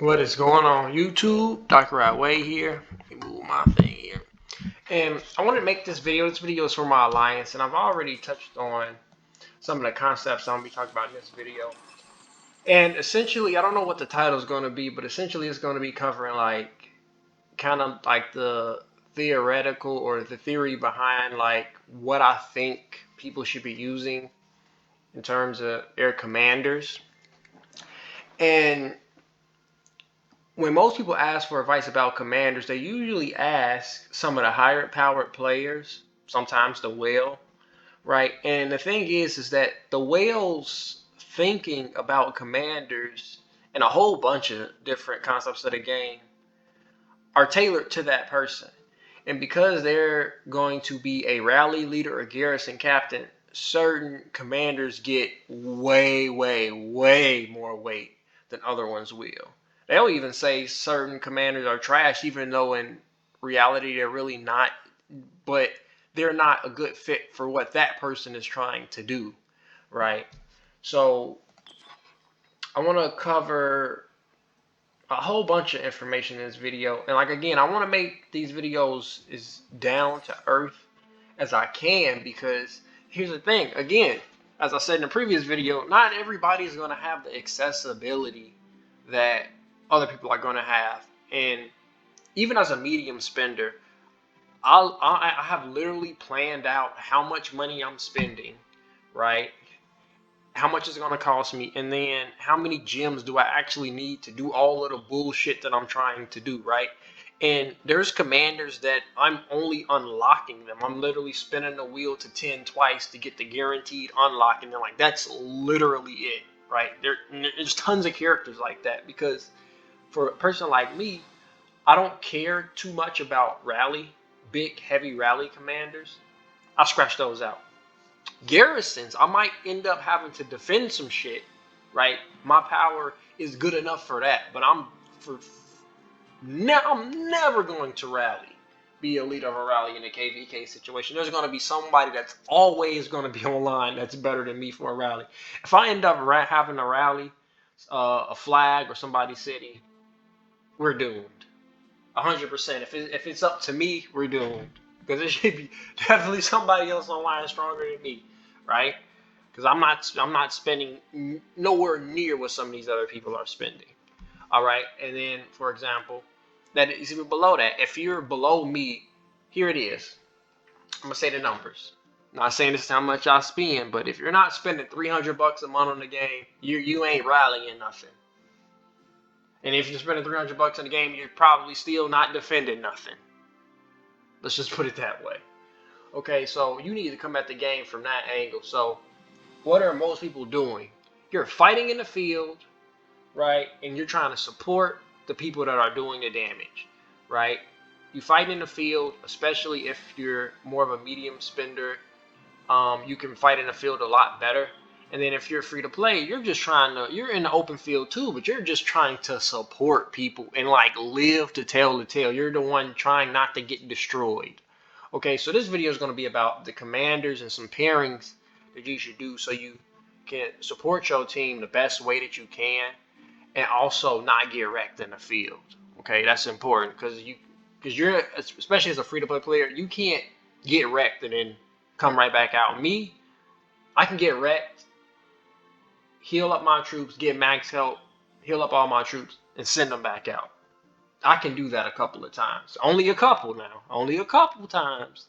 What is going on YouTube? Dr. Way here. Let me move my thing here. And I want to make this video. This video is for my alliance, and I've already touched on some of the concepts I'm going to be talking about in this video. And essentially, I don't know what the title is going to be, but essentially it's going to be covering like kind of like the theoretical or the theory behind like what I think people should be using in terms of air commanders. And when most people ask for advice about commanders, they usually ask some of the higher powered players, sometimes the whale, right? And the thing is that the whale's thinking about commanders and a whole bunch of different concepts of the game are tailored to that person. And because they're going to be a rally leader or garrison captain, certain commanders get way, way, way more weight than other ones will. They'll even say certain commanders are trash, even though in reality they're really not, but they're not a good fit for what that person is trying to do, right? So I want to cover a whole bunch of information in this video. And like again, I want to make these videos as down to earth as I can, because here's the thing. Again, as I said in the previous video, not everybody is going to have the accessibility that other people are going to have. And even as a medium spender, I have literally planned out how much money I'm spending, right? How much is it going to cost me, and then how many gems do I actually need to do all of the bullshit that I'm trying to do, right? And there's commanders that I'm only unlocking them. I'm literally spinning the wheel to 10 twice to get the guaranteed unlock, and they're like, that's literally it, right? There's tons of characters like that, because for a person like me, I don't care too much about rally, big, heavy rally commanders. I scratch those out. Garrisons, I might end up having to defend some shit, right? My power is good enough for that, but I'm never going to rally, be a leader of a rally in a KVK situation. There's going to be somebody that's always going to be online that's better than me for a rally. If I end up having a rally, a flag or somebody's city, we're doomed. 100%. If it's up to me, we're doomed, because there should be definitely somebody else online stronger than me, right? Because I'm not spending nowhere near what some of these other people are spending. All right, and then for example, that is even below that. If you're below me, here it is. I'm gonna say the numbers. I'm not saying this is how much I spend, but if you're not spending $300 a month on the game, you ain't rallying nothing. And if you're spending $300 in the game, you're probably still not defending nothing. Let's just put it that way. Okay, so you need to come at the game from that angle. So what are most people doing? You're fighting in the field, right? And you're trying to support the people that are doing the damage, right? You fight in the field, especially if you're more of a medium spender. You can fight in the field a lot better. And then if you're free to play, you're in the open field too, but you're just trying to support people and like live to tell the tale. You're the one trying not to get destroyed. Okay, so this video is going to be about the commanders and some pairings that you should do so you can support your team the best way that you can, and also not get wrecked in the field. Okay, that's important, because you're, especially as a free to play player, you can't get wrecked and then come right back out. Me, I can get wrecked, heal up my troops, get max help, heal up all my troops, and send them back out. I can do that a couple of times. Only a couple now. Only a couple times.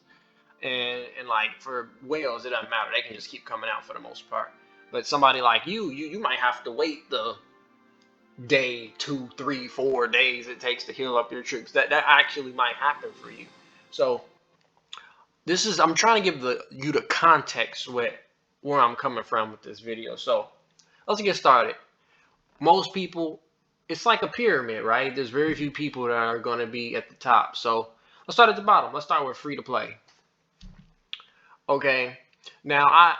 And like for whales, it doesn't matter. They can just keep coming out for the most part. But somebody like you might have to wait the day, 2, 3, 4 days it takes to heal up your troops. That actually might happen for you. So I'm trying to give you the context where I'm coming from with this video. So let's get started. Most people, it's like a pyramid, right? There's very few people that are going to be at the top. So let's start at the bottom. Let's start with free to play. Okay. Now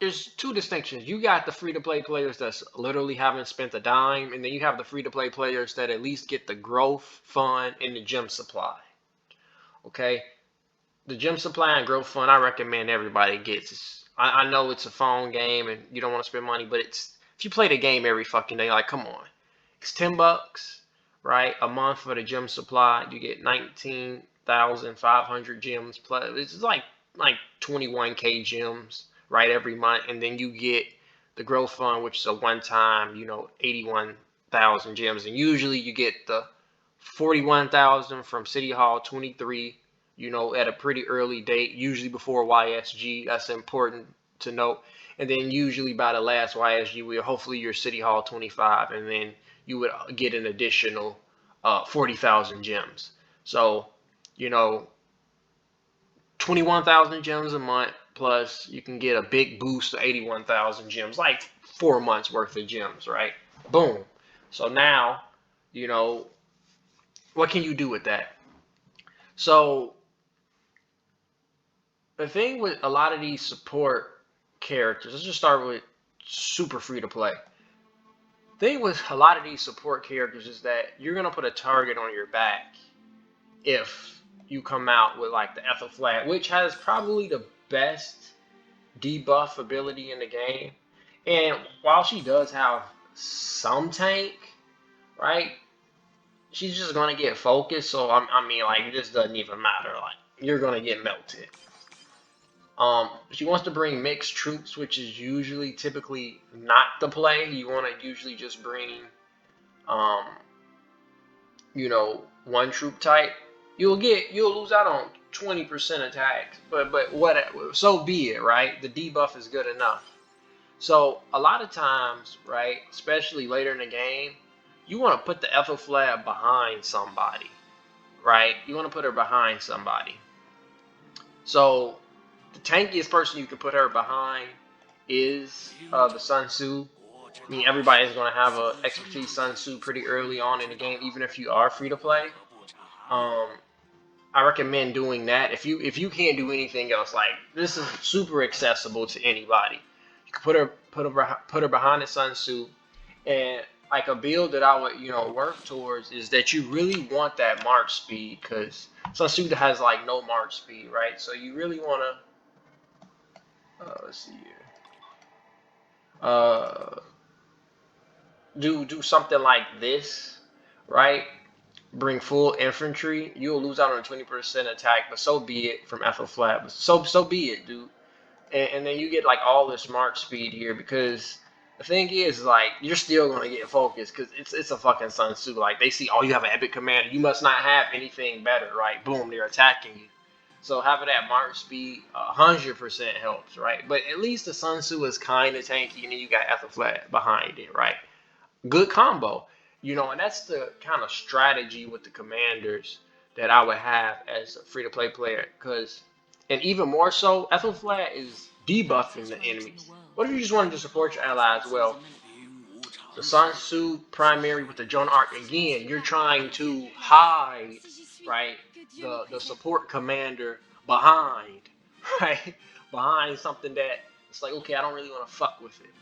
there's two distinctions. You got the free to play players that's literally haven't spent a dime, and then you have the free to play players that at least get the growth fund and the gem supply. Okay. The gem supply and growth fund, I recommend everybody gets. I know it's a phone game and you don't want to spend money, but it's, if you play the game every fucking day, like, come on. It's $10, right? A month for the gem supply. You get 19,500 gems plus. It's like 21K gems, right, every month, and then you get the growth fund, which is a one-time, 81,000 gems, and usually you get the 41,000 from City Hall 23, at a pretty early date, usually before YSG. That's important to note. And then usually by the last YSG, hopefully your City Hall 25, and then you would get an additional 40,000 gems. So, 21,000 gems a month, plus you can get a big boost to 81,000 gems, like 4 months worth of gems, right? Boom. So now, what can you do with that? So the thing with a lot of these support characters, let's just start with super free to play. The thing with a lot of these support characters is that you're going to put a target on your back if you come out with like the Ethelflaed, which has probably the best debuff ability in the game. And while she does have some tank, right, she's just going to get focused. So, I mean, like, it just doesn't even matter. Like, you're going to get melted. She wants to bring mixed troops, which is typically not the play. You want to usually just bring, one troop type. You'll lose out on 20% attacks, but whatever. So be it, right? The debuff is good enough. So a lot of times, right, especially later in the game, you want to put the Ethelflaed behind somebody, right? You want to put her behind somebody. So the tankiest person you can put her behind is the Sun Tzu. I mean, everybody's going to have an expertise Sun Tzu pretty early on in the game, even if you are free to play. I recommend doing that. If you can't do anything else, like, this is super accessible to anybody. You can put her behind the Sun Tzu, and like a build that I would work towards is that you really want that march speed, because Sun Tzu has like no march speed, right? So you really want to let's see here. Do something like this, right? Bring full infantry. You'll lose out on a 20% attack, but so be it from Ethelflaed. But so be it, dude. And then you get like all this march speed here, because the thing is, like, you're still gonna get focused because it's a fucking Sun Tzu. Like, they see, oh, you have an epic commander, you must not have anything better, right? Boom, they're attacking you. So having that march speed 100% helps, right? But at least the Sun Tzu is kind of tanky, and then you got Ethelflaed behind it, right? Good combo, and that's the kind of strategy with the commanders that I would have as a free-to-play player, and even more so, Ethelflaed is debuffing the enemies. What if you just wanted to support your allies? Well, the Sun Tzu primary with the Joan Arc, again, you're trying to hide, right, the support commander behind, right, behind something that it's like, okay, I don't really want to fuck with it,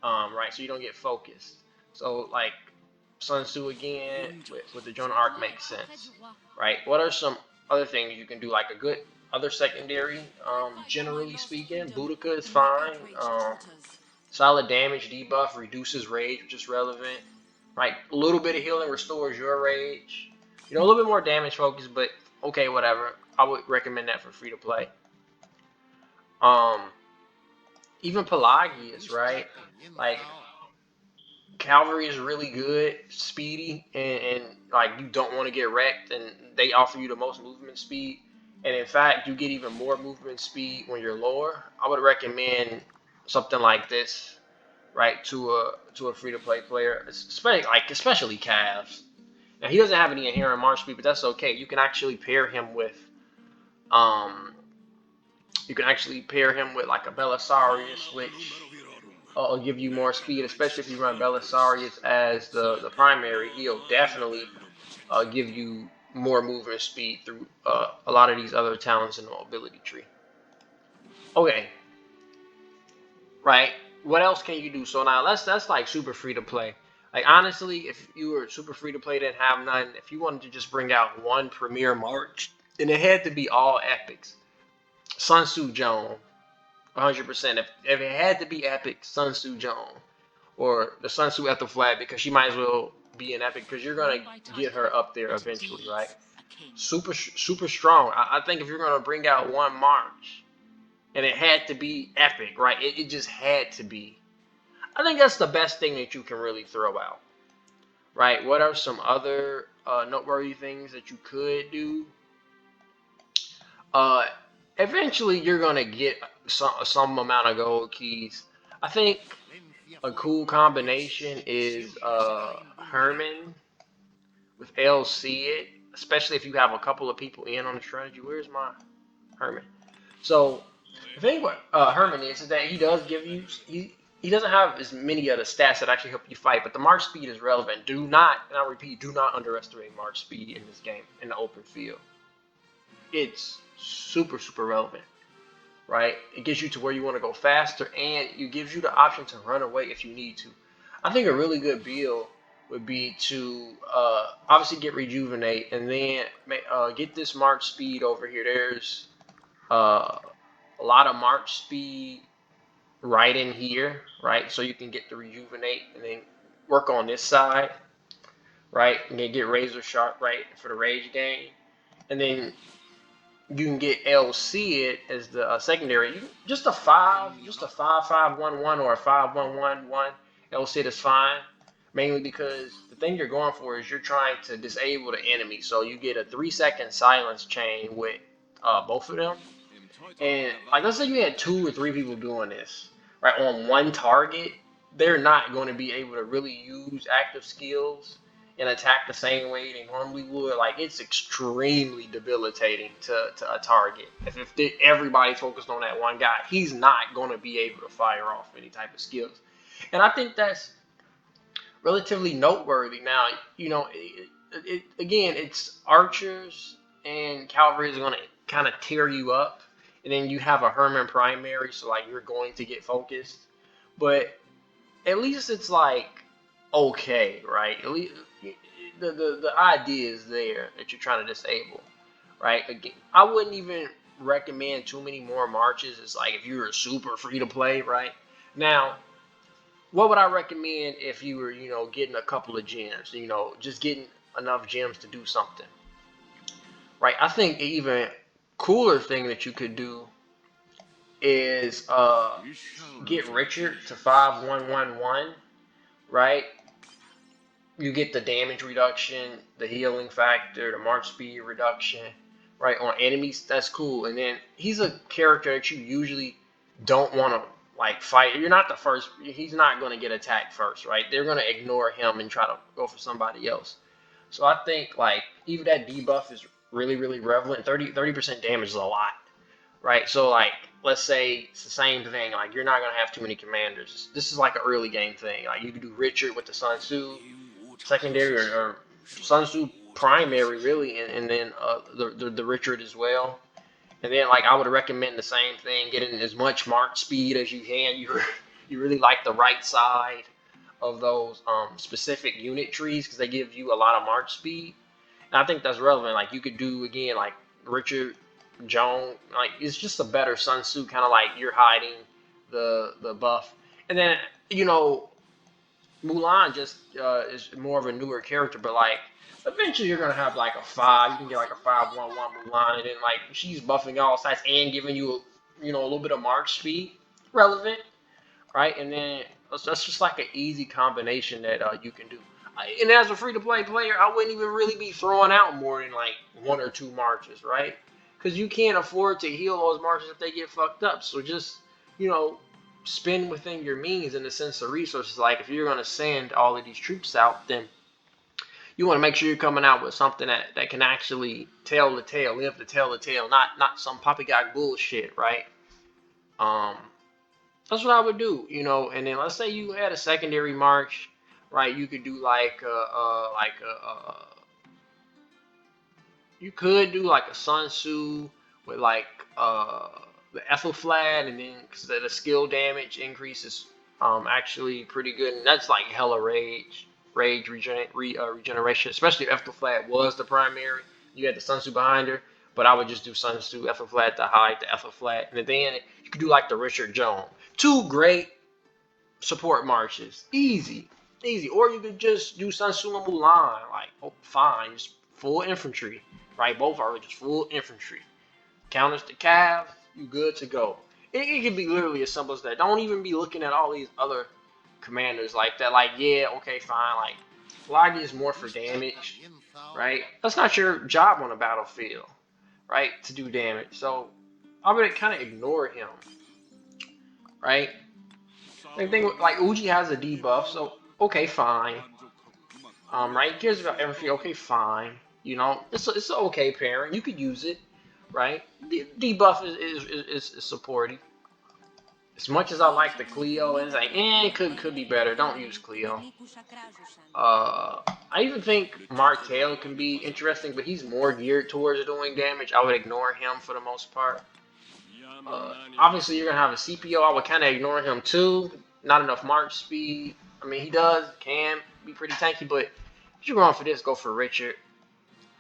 right, so you don't get focused. So, like, Sun Tzu again with the Joan Arc makes sense, right? What are some other things you can do? Like a good other secondary, generally speaking, Boudica is fine. Solid damage debuff reduces rage, which is relevant, right? A little bit of healing restores your rage. A little bit more damage focus, but okay, whatever. I would recommend that for free to play. Even Pelagius, right? Like, cavalry is really good, speedy, and like, you don't want to get wrecked, and they offer you the most movement speed. And in fact, you get even more movement speed when you're lower. I would recommend something like this, right, to a free to play player, especially Cavs. Now, he doesn't have any inherent march speed, but that's okay. You can actually pair him with like a Belisarius, which will give you more speed, especially if you run Belisarius as the primary. He'll definitely give you more movement speed through a lot of these other talents in the ability tree. Okay, right? What else can you do? So now that's like super free to play. Like, honestly, if you were super free to play, didn't have none, if you wanted to just bring out one premier march, and it had to be all epics, Sun Tzu Joan, 100%. If it had to be epic, Sun Tzu Joan, or the Sun Tzu Ethelflaed, because she might as well be an epic because you're gonna get her up there eventually, right? Super strong. I think if you're gonna bring out one march, and it had to be epic, right? It just had to be. I think that's the best thing that you can really throw out, right? What are some other noteworthy things that you could do? Uh, Eventually you're gonna get some amount of gold keys. I think a cool combination is Herman with LC it, especially if you have a couple of people in on the strategy. Where's my Herman? So the thing what Herman is that he does give you he doesn't have as many of the stats that actually help you fight, but the march speed is relevant. Do not, and I repeat, do not underestimate march speed in this game in the open field. It's super relevant, right? It gets you to where you want to go faster, and it gives you the option to run away if you need to. I think a really good build would be to obviously get rejuvenate, and then get this march speed over here. There's a lot of march speed right in here, right? So you can get the rejuvenate and then work on this side, right? And then get razor sharp, right, for the rage gain, and then you can get LC it as the secondary. Just a 5-5-1-1 or a 5-1-1-1 LC it is fine. Mainly because the thing you're going for is you're trying to disable the enemy, so you get a 3-second silence chain with both of them. And like, let's say you had 2 or 3 people doing this, right, on one target, they're not going to be able to really use active skills and attack the same way they normally would. Like, it's extremely debilitating to a target. If everybody's focused on that one guy, he's not going to be able to fire off any type of skills. And I think that's relatively noteworthy. Now, you know, again, it's archers and cavalry is going to kind of tear you up. And then you have a Herman primary, so like you're going to get focused. But at least it's like okay, right? At least the idea is there that you're trying to disable, right? Again, I wouldn't even recommend too many more marches. It's like if you're super free to play, right? Now, what would I recommend if you were, you know, getting a couple of gems, you know, just getting enough gems to do something, right? I think even cooler thing that you could do is get Richard to 5-1-1-1, right? You get the damage reduction, the healing factor, the march speed reduction, right, on enemies. That's cool. And then he's a character that you usually don't want to like fight. You're not the first. He's not going to get attacked first, right? They're going to ignore him and try to go for somebody else. So I think like even that debuff is really relevant. 30% damage is a lot, right? So like let's say it's the same thing. Like you're not gonna have too many commanders. This is like an early game thing. Like you could do Richard with the Sun Tzu secondary or Sun Tzu primary really, and then the Richard as well. And then like I would recommend the same thing, getting as much march speed as you can. You really like the right side of those specific unit trees because they give you a lot of march speed. And I think that's relevant. Like you could do again like Richard Joan, like it's just a better Sun Tzu, kind of like you're hiding the buff. And then you know Mulan just is more of a newer character, but like eventually you're gonna have like a 5. You can get like a 5-1-1 Mulan, and then like she's buffing all sides and giving you a, you know, a little bit of march speed, relevant, right? And then that's just like an easy combination that you can do. And as a free to play player, I wouldn't even really be throwing out more than like 1 or 2 marches, right? Because you can't afford to heal those marches if they get fucked up. So just, you know, spend within your means in the sense of resources. Like if you're going to send all of these troops out, then you want to make sure you're coming out with something that can actually tell the tale, live to tell the tale, not some poppycock bullshit, right? That's what I would do, you know. And then let's say you had a secondary march, right? You could do you could do like a Sun Tzu with like the Ethelflad, and then because the skill damage increase is actually pretty good, and that's like hella rage regeneration, especially if Ethelflad was the primary. You had the Sun Tzu behind her, but I would just do Sun Tzu, Ethelflad to hide the Ethelflad, and then you could do like the Richard Joan. 2 great support marches, easy. Easy. Or you could just do Sun Suma Mulan, like, oh, fine, just full infantry, right? Both are just full infantry. Counters the calf, you good to go. It can be literally as simple as that. Don't even be looking at all these other commanders like that. Like, yeah, okay, fine. Like, Pelagius is more for damage, right? That's not your job on the battlefield, right? To do damage. So I would kind of ignore him, right? Same thing with, like, Uji has a debuff, so okay, fine. Right? Cares about everything. Okay, fine. You know, it's an okay parent. You could use it, right? The debuff is supportive. As much as I like the Cleo, and it's like, it could be better. Don't use Cleo. I even think Martel can be interesting, but he's more geared towards doing damage. I would ignore him for the most part. Obviously, you're gonna have a CPO. I would kind of ignore him too. Not enough march speed. I mean, he can be pretty tanky, but if you're going for this, go for Richard.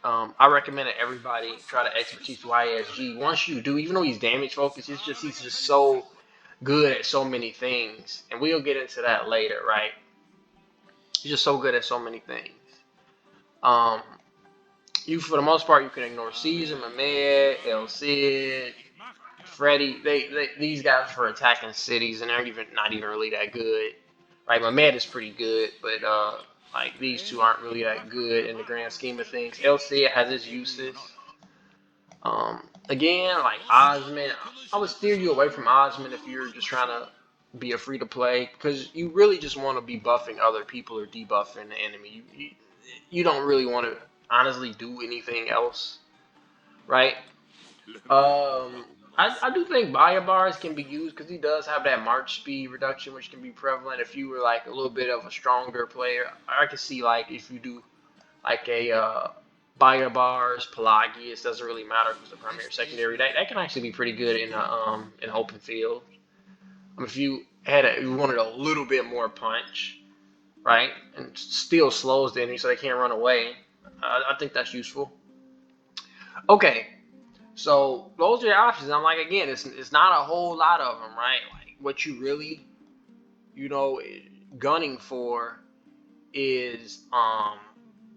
I recommend that everybody try to expertise YSG. Once you do, even though he's damage focused, he's just so good at so many things, and we'll get into that later, right? He's just so good at so many things. You for the most part you can ignore Caesar, Mehmed, El Cid, Freddy. These guys are for attacking cities, and they're not even really that good, right? Mehmed is pretty good, but like these two aren't really that good in the grand scheme of things. El Cid has its uses. Again, like Osman, I would steer you away from Osman if you're just trying to be a free to play, because you really just want to be buffing other people or debuffing the enemy. You don't really want to honestly do anything else, right? I do think Baibars can be used because he does have that march speed reduction, which can be prevalent if you were like a little bit of a stronger player. I can see like if you do like a Baibars, Pelagius, doesn't really matter if it's the primary or secondary. That can actually be pretty good in an open field. If you wanted a little bit more punch, right, and still slows the enemy so they can't run away, I think that's useful. Okay, so those are your options. I'm like, again, it's not a whole lot of them, right? Like what you really, gunning for is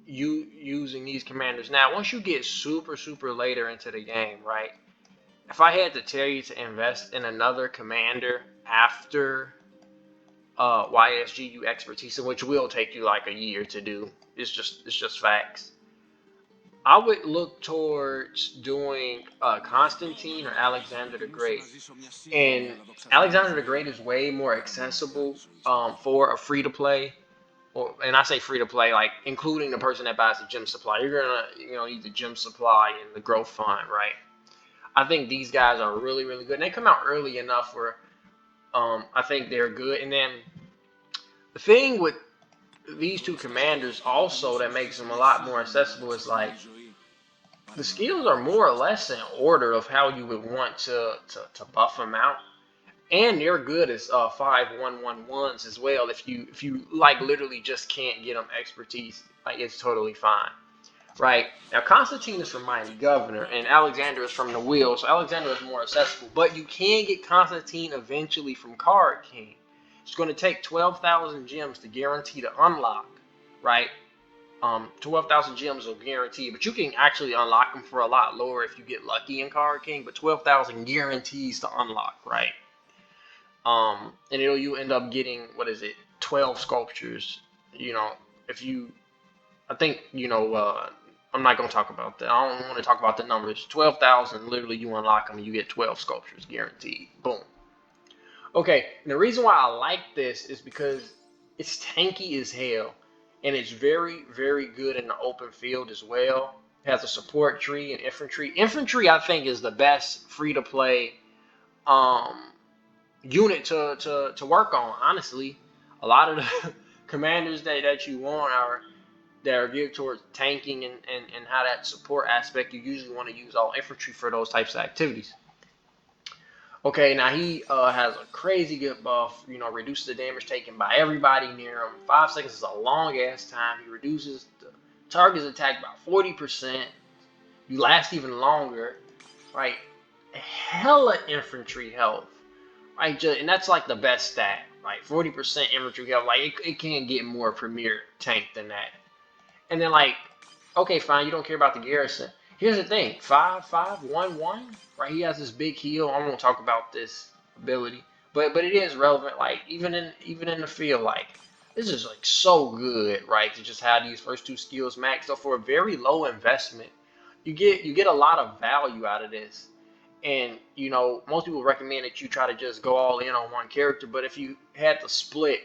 you using these commanders. Now, once you get super later into the game, right? If I had to tell you to invest in another commander after YSGU expertise, which will take you like a year to do, it's just facts. I would look towards doing Constantine or Alexander the Great. And Alexander the Great is way more accessible for a free to play. And I say free to play, like including the person that buys the gem supply. You're gonna need the gem supply and the growth fund, right? I think these guys are really good. And they come out early enough where I think they're good. And then the thing with these two commanders also that makes them a lot more accessible is like the skills are more or less in order of how you would want to buff them out. And they're good as 5/1/1/1s as well. If you like literally just can't get them expertise, like it's totally fine. Right now, Constantine is from Mighty Governor, and Alexander is from the Wheel, so Alexander is more accessible. But you can get Constantine eventually from Card King. It's going to take 12,000 gems to guarantee the unlock, right? 12,000 gems will guarantee, but you can actually unlock them for a lot lower if you get lucky in Card King. But 12,000 guarantees to unlock, right? And you end up getting 12 sculptures. If you, I think I'm not gonna talk about that. I don't want to talk about the numbers. 12,000, literally, you unlock them and you get 12 sculptures guaranteed. Boom. Okay, and the reason why I like this is because it's tanky as hell, and it's very good in the open field as well. It has a support tree and infantry. Infantry, I think, is the best free to play unit to work on. Honestly, a lot of the commanders that you want that are geared towards tanking and how that support aspect, you usually want to use all infantry for those types of activities. Okay, now he has a crazy good buff, reduces the damage taken by everybody near him. 5 seconds is a long ass time. He reduces the target's attack by 40%. You last even longer, right? Hella infantry health, right? And that's like the best stat, Like 40% infantry health. Like it can't get more premier tank than that. And then like, okay, fine, you don't care about the garrison. Here's the thing: 5-5-1-1. Right? He has this big heal. I won't talk about this ability, but it is relevant. Like even in the field, like this is like so good, right? To just have these first two skills maxed up for a very low investment. You get a lot of value out of this. And most people recommend that you try to just go all in on one character. But if you had to split,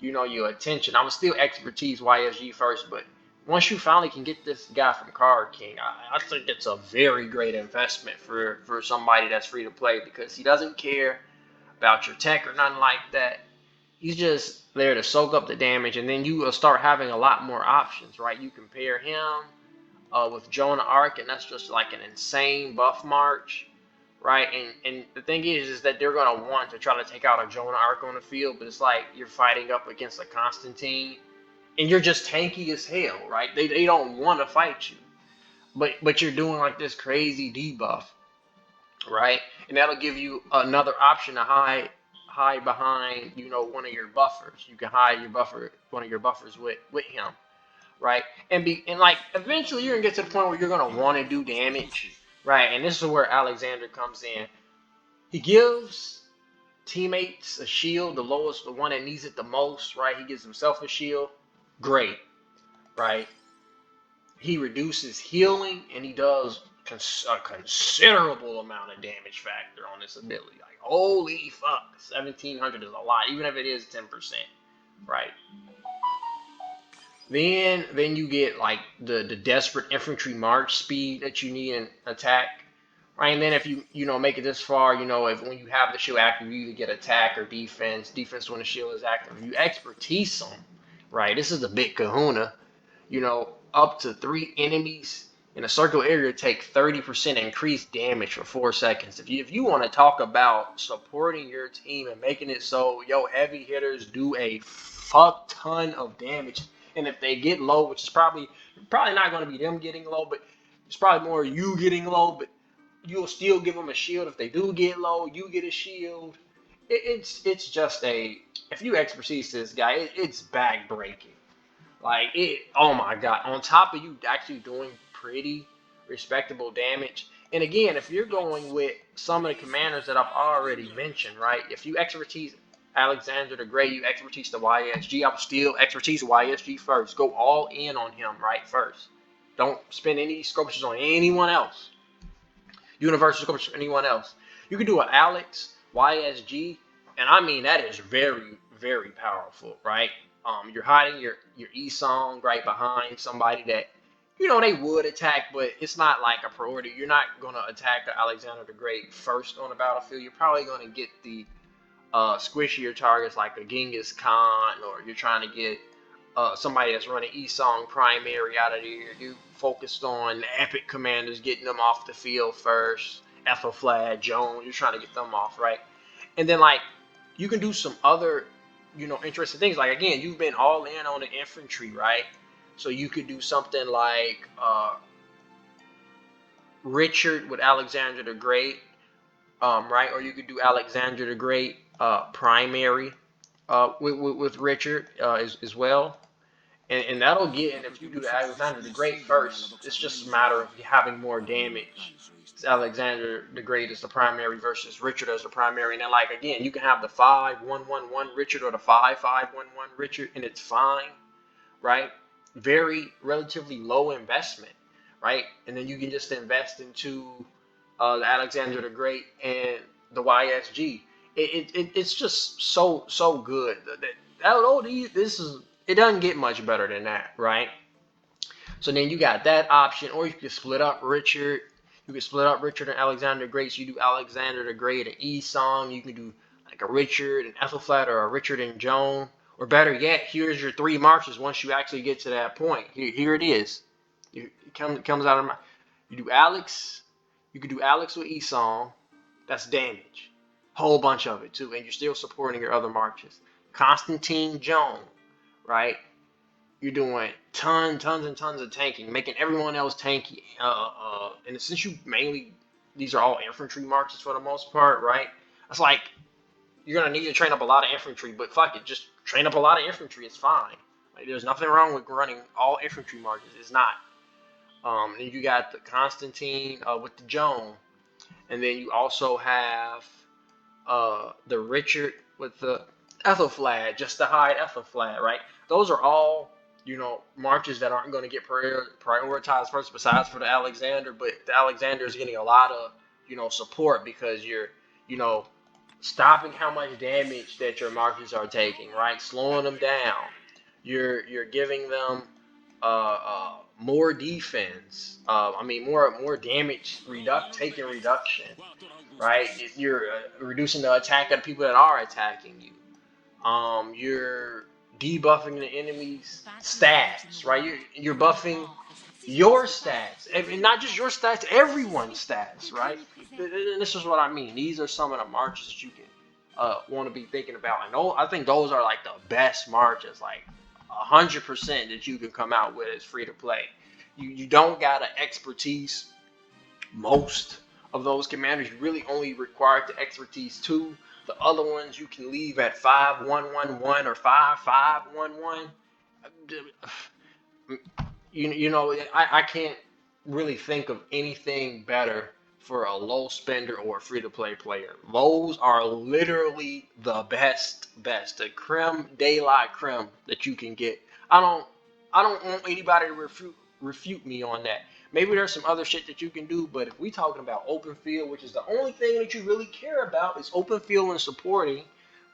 your attention, I would still expertise YSG first. But once you finally can get this guy from Card King, I think it's a very great investment for somebody that's free to play, because he doesn't care about your tech or nothing like that. He's just there to soak up the damage, and then you will start having a lot more options, right? You compare him with Jonah Arc, and that's just like an insane buff march, right? And the thing is that they're gonna want to try to take out a Jonah Arc on the field, but it's like you're fighting up against a Constantine, and you're just tanky as hell, right? They don't want to fight you, but you're doing like this crazy debuff, right? And that'll give you another option to hide behind, one of your buffers. You can hide one of your buffers with him, right? And like eventually you're gonna get to the point where you're gonna want to do damage, right? And this is where Alexander comes in. He gives teammates a shield, the one that needs it the most, right? He gives himself a shield. Great, right? He reduces healing, and he does a considerable amount of damage factor on this ability. Like, holy fuck, 1700 is a lot, even if it is 10%, right? Then you get like the desperate infantry march speed that you need in attack. Right, and then if you make it this far, if when you have the shield active, you either get attack or defense. Defense when the shield is active. If you expertise them, right? This is a big kahuna. Up to 3 enemies in a circle area take 30% increased damage for 4 seconds. If you want to talk about supporting your team and making it so your heavy hitters do a fuck ton of damage, and if they get low, which is probably not going to be them getting low, but it's probably more you getting low, but you'll still give them a shield. If they do get low, you get a shield. It's just if you expertise this guy, it's back breaking. Like oh my god. On top of you actually doing pretty respectable damage. And again, if you're going with some of the commanders that I've already mentioned, right? If you expertise Alexander the Great, you expertise the YSG, I would still expertise YSG first. Go all in on him right first. Don't spend any sculptures on anyone else. Universal sculptures for anyone else. You can do an Alex, YSG, and I mean that is very, very powerful, right? You're hiding your E-Song right behind somebody that, they would attack, but it's not like a priority. You're not going to attack the Alexander the Great first on the battlefield. You're probably going to get the squishier targets like a Genghis Khan, or you're trying to get somebody that's running E-Song primary out of there. You focused on the epic commanders, getting them off the field first. Ethelflad, Joan, you're trying to get them off, right? And then like you can do some other, interesting things. Like again, you've been all in on the infantry, right? So you could do something like Richard with Alexander the Great, right? Or you could do Alexander the Great primary with Richard as well. And that'll get, and if you do the Alexander the Great first, it's just a matter of having more damage. Alexander the Great is the primary versus Richard as the primary. And then, like, again, you can have the 5-1-1-1 Richard or the 5-5-1-1 Richard, and it's fine, right? Very relatively low investment, right? And then you can just invest into the Alexander the Great and the YSG. It's just so good. It doesn't get much better than that, right? So then you got that option, or you can split up Richard. You can split up Richard and Alexander the Great. So you do Alexander the Great and E-Song. You can do like a Richard and Ethelflad, or a Richard and Joan. Or better yet, here's your 3 marches once you actually get to that point. Here it is. It comes out of my. You do Alex. You can do Alex with E-Song. That's damage. Whole bunch of it too. And you're still supporting your other marches. Constantine, Joan. Right? You're doing tons and tons of tanking, making everyone else tanky. And since these are all infantry marches for the most part, right? It's like you're gonna need to train up a lot of infantry, but fuck it, just train up a lot of infantry. It's fine. Like, there's nothing wrong with running all infantry marches. It's not. And you got the Constantine with the Joan, and then you also have the Richard with the Ethelflad, just to hide Ethelflad, right? Those are all, marches that aren't going to get prioritized first, besides for the Alexander. But the Alexander is getting a lot of, support, because you're, stopping how much damage that your marches are taking, right? Slowing them down. You're giving them more defense. More damage taking reduction, right? You're reducing the attack of the people that are attacking you. You're debuffing the enemy's stats, right? You're buffing your stats, and not just your stats, everyone's stats, right? And this is what I mean. These are some of the marches that you can want to be thinking about, and I think those are like the best marches, like 100% that you can come out with as free to play. You don't got an expertise. Most of those commanders, you really only require the expertise 2. The other ones you can leave at 5-1-1-1 or 5-5-1-1. I can't really think of anything better for a low spender or a free to play player. Those are literally the best, the creme de la creme that you can get. I don't want anybody to refute me on that. Maybe there's some other shit that you can do, but if we talking about open field, which is the only thing that you really care about, is open field and supporting,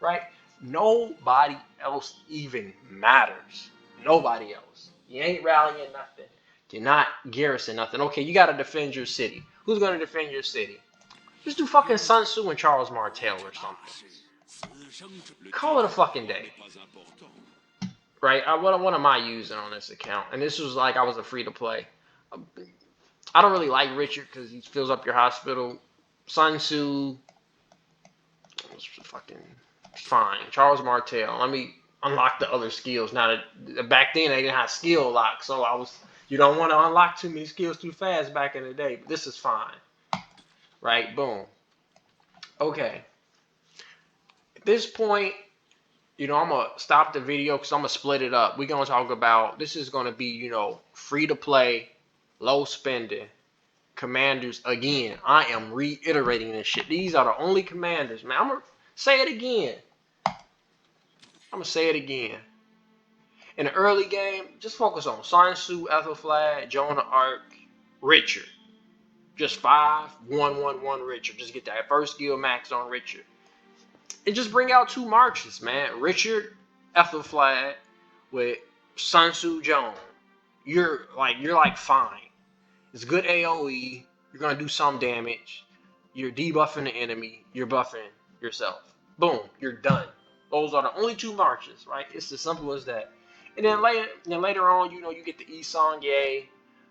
right? Nobody else even matters. Nobody else. You ain't rallying nothing. You're not garrison nothing. Okay, you got to defend your city. Who's going to defend your city? Just do fucking Sun Tzu and Charles Martel or something. Call it a fucking day. Right? What am I using on this account? And this was like I was a free to play. I don't really like Richard because he fills up your hospital. Sun Tzu was fucking fine. Charles Martel. Let me unlock the other skills. Now, back then they didn't have skill lock, so you don't want to unlock too many skills too fast back in the day. But this is fine. Right? Boom. Okay. At this point, I'm going to stop the video because I'm going to split it up. We're going to talk about, this is going to be, free to play, low spending commanders again. I am reiterating this shit. These are the only commanders, man. I'm going to say it again. In the early game, just focus on Sun Tzu, Ethelflad, Joan of Arc, Richard. Just 5-1-1-1 Richard. Just get that first skill max on Richard. And just bring out 2 marches, man. Richard, Ethelflad with Sun Tzu, Joan. You're like fine. It's good AoE. You're gonna do some damage. You're debuffing the enemy. You're buffing yourself. Boom. You're done. Those are the only 2 marches, right? It's as simple as that. And then later on, you get the Isong Ye,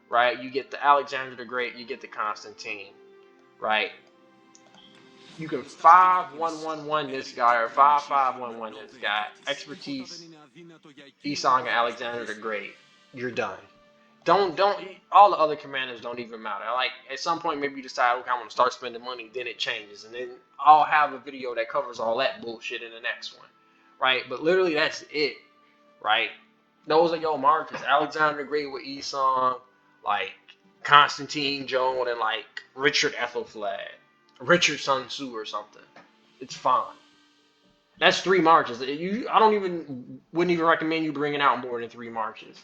right? You get the Alexander the Great. You get the Constantine, right? You can 5-1-1-1 this guy or 5-5-1-1 this guy. Expertise, Isong and Alexander the Great. You're done. Don't all the other commanders don't even matter. Like, at some point maybe you decide, okay, I want to start spending money, then it changes, and then I'll have a video that covers all that bullshit in the next one, right? But literally that's it, right? Those are your markers. Alexander the Great with Isong, like Constantine, Joan, and like Richard Ethelflad, Richard Sun Tzu or something. It's fine. That's 3 marches. I wouldn't even recommend you bringing out more than 3 marches.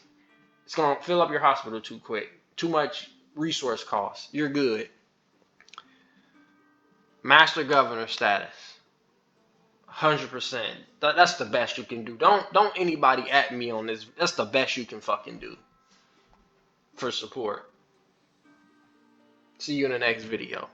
It's going to fill up your hospital too quick. Too much resource cost. You're good. Master Governor status. 100%. That's the best you can do. Don't anybody at me on this. That's the best you can fucking do for support. See you in the next video.